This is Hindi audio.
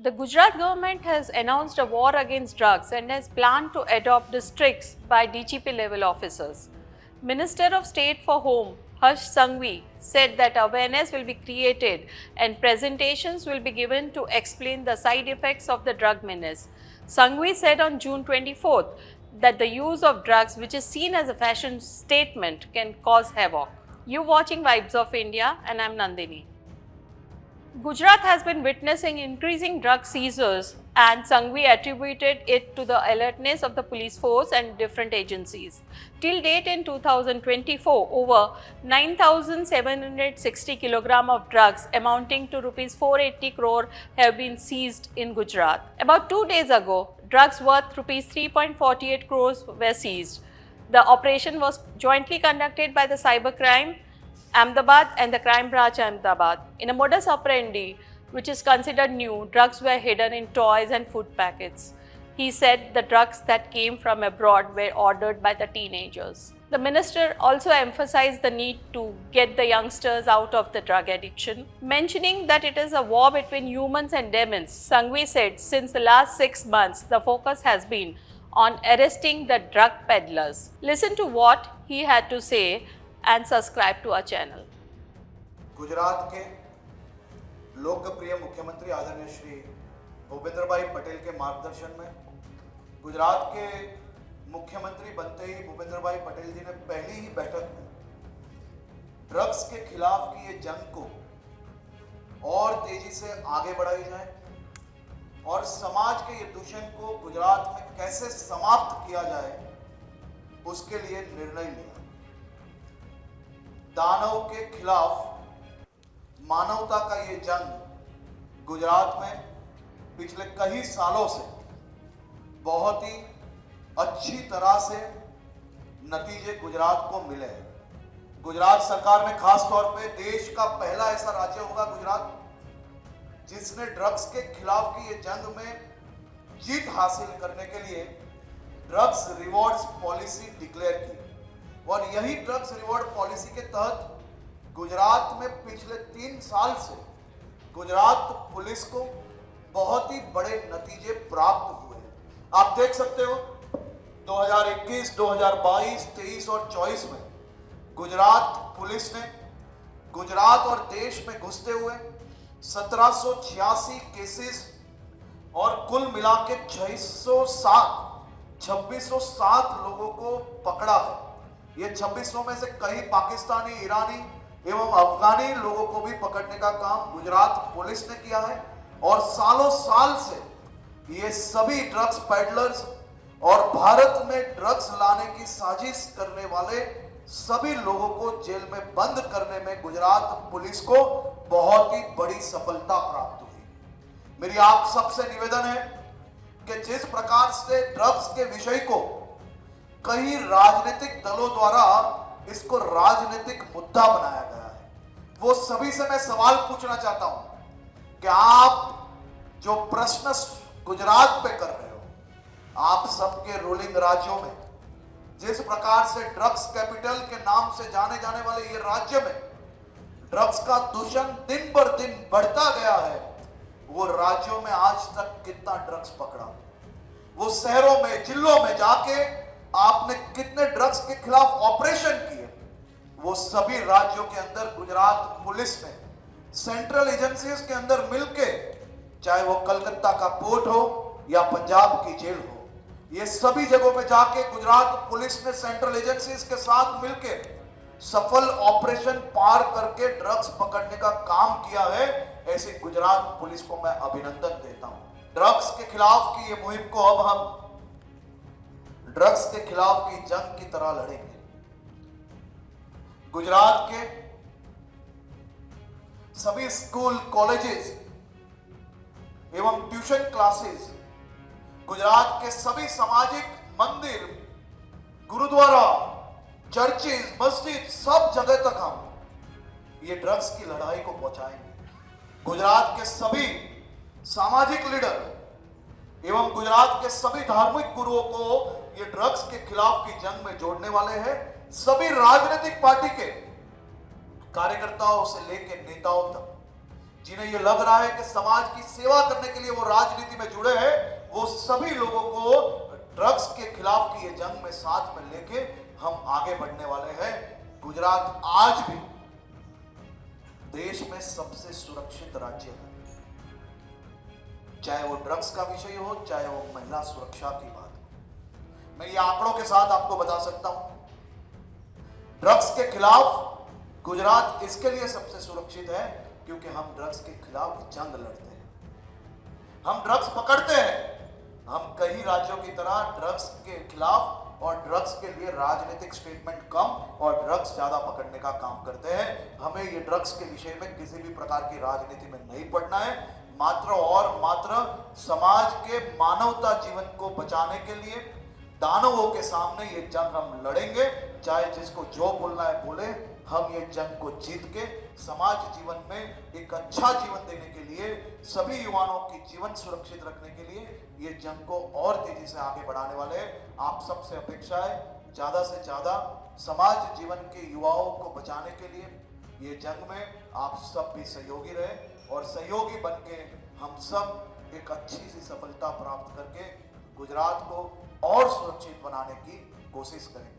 The Gujarat government has announced a war against drugs and has planned to adopt districts by DGP level officers. Minister of State for Home, Harsh Sanghvi, said that awareness will be created and presentations will be given to explain the side effects of the drug menace. Sanghvi said on June 24th that the use of drugs, which is seen as a fashion statement, can cause havoc. You're watching Vibes of India and I'm Nandini. Gujarat has been witnessing increasing drug seizures, and Sanghvi attributed it to the alertness of the police force and different agencies. Till date in 2024, over 9,760 kg of drugs amounting to Rs 480 crore have been seized in Gujarat. About 2 days ago, drugs worth Rs 3.48 crores were seized. The operation was jointly conducted by the Cybercrime Ahmedabad and the Crime Branch Ahmedabad. In a modus operandi, which is considered new, drugs were hidden in toys and food packets. He said the drugs that came from abroad were ordered by the teenagers. The minister also emphasized the need to get the youngsters out of the drug addiction. Mentioning that it is a war between humans and demons, Sanghvi said since the last 6 months, the focus has been on arresting the drug peddlers. Listen to what he had to say and subscribe to our channel. Gujarat के लोकप्रिय मुख्यमंत्री आदरणीय श्री भूपेंद्र भाई पटेल के मार्गदर्शन में गुजरात के मुख्यमंत्री बनते ही भूपेंद्र भाई पटेल जी ने पहली ही बैठक में ड्रग्स के खिलाफ की ये जंग को और तेजी से आगे बढ़ाई जाए और समाज के ये दूषण को गुजरात में कैसे समाप्त किया जाए उसके लिए निर्णय लिया। दानव के खिलाफ मानवता का ये जंग गुजरात में पिछले कई सालों से बहुत ही अच्छी तरह से नतीजे गुजरात को मिले हैं। गुजरात सरकार ने खास तौर पे देश का पहला ऐसा राज्य होगा गुजरात जिसने ड्रग्स के खिलाफ की ये जंग में जीत हासिल करने के लिए ड्रग्स रिवॉर्ड्स पॉलिसी डिक्लेयर की और यही ड्रग्स रिवॉर्ड पॉलिसी के तहत गुजरात में पिछले 3 साल से गुजरात पुलिस को बहुत ही बड़े नतीजे प्राप्त हुए हैं। आप देख सकते हो 2021, 2022, 23 और 24 में गुजरात पुलिस ने गुजरात और देश में घुसते हुए 1786 केसेस और कुल मिला के 2607 लोगों को पकड़ा है। ये 2600 में से कई पाकिस्तानी, ईरानी एवं अफगानी लोगों को भी पकड़ने का काम गुजरात पुलिस ने किया है और सालों साल से ये सभी ड्रग्स पैडलर्स और भारत में ड्रग्स लाने की साजिश करने वाले सभी लोगों को जेल में बंद करने में गुजरात पुलिस को बहुत ही बड़ी सफलता प्राप्त हुई। मेरी आप सबसे निवेदन है कि जिस प्रकार से ड्रग्स के विषय को कई राजनीतिक दलों द्वारा इसको राजनीतिक मुद्दा बनाया गया है, वो सभी से मैं सवाल पूछना चाहता हूं कि आप जो प्रश्न गुजरात पे कर रहे हो, आप सबके रूलिंग राज्यों में जिस प्रकार से ड्रग्स कैपिटल के नाम से जाने जाने वाले ये राज्य में ड्रग्स का दूषण दिन बर दिन बढ़ता गया है, वो राज्यों में आज तक कितना ड्रग्स पकड़ा, वो शहरों में जिलों में जाके आपने कितने ड्रग्स के खिलाफ ऑपरेशन किए, वो सभी राज्यों के अंदर गुजरात पुलिस ने सेंट्रल एजेंसीज के अंदर मिलके, चाहे वो कलकत्ता का पोर्ट हो या पंजाब की जेल हो, ये सभी जगहों पे जाके गुजरात पुलिस ने सेंट्रल एजेंसीज के साथ मिलके सफल ऑपरेशन पार करके ड्रग्स पकड़ने का काम किया है। ऐसे गुजरात पुलिस को मैं अभिनंदन देता हूं। ड्रग्स के खिलाफ की ये मुहिम को अब हम ड्रग्स के खिलाफ की जंग की तरह लड़ेंगे। गुजरात के सभी स्कूल, कॉलेजेस एवं ट्यूशन क्लासेस, गुजरात के सभी सामाजिक मंदिर, गुरुद्वारा, चर्चेज, मस्जिद, सब जगह तक हम ये ड्रग्स की लड़ाई को पहुंचाएंगे। गुजरात के सभी सामाजिक लीडर एवं गुजरात के सभी धार्मिक गुरुओं को ये ड्रग्स के खिलाफ की जंग में जोड़ने वाले हैं। सभी राजनीतिक पार्टी के कार्यकर्ताओं से लेकर नेताओं तक जिन्हें ये लग रहा है कि समाज की सेवा करने के लिए वो राजनीति में जुड़े हैं, वो सभी लोगों को ड्रग्स के खिलाफ की ये जंग में साथ में लेके हम आगे बढ़ने वाले हैं। गुजरात आज भी देश में सबसे सुरक्षित राज्य है, चाहे वो ड्रग्स का विषय हो, चाहे वो महिला सुरक्षा की बात हो। मैं ये आंकड़ों के साथ आपको बता सकता हूं, ड्रग्स के खिलाफ गुजरात इसके लिए सबसे सुरक्षित है क्योंकि हम ड्रग्स के खिलाफ जंग लड़ते हैं, हम ड्रग्स पकड़ते हैं। हम कई राज्यों की तरह ड्रग्स के खिलाफ और ड्रग्स के लिए राजनीतिक स्टेटमेंट कम और ड्रग्स ज्यादा पकड़ने का काम करते हैं। हमें ये ड्रग्स के विषय में किसी भी प्रकार की राजनीति में नहीं पड़ना है, मात्र और मात्र समाज के मानवता जीवन को बचाने के लिए दानवों के सामने ये जंग हम लड़ेंगे। चाहे जिसको जो बोलना है बोले, हम ये जंग को जीत के समाज जीवन में एक अच्छा जीवन देने के लिए, सभी युवाओं की जीवन सुरक्षित रखने के लिए ये जंग को और तेजी से आगे बढ़ाने वाले हैं। आप सबसे अपेक्षा है ज्यादा से ज्यादा समाज जीवन के युवाओं को बचाने के लिए ये जंग में आप सब भी सहयोगी रहे और सहयोगी बन के हम सब एक अच्छी सी सफलता प्राप्त करके गुजरात को और सुरक्षित बनाने की कोशिश करेंगे।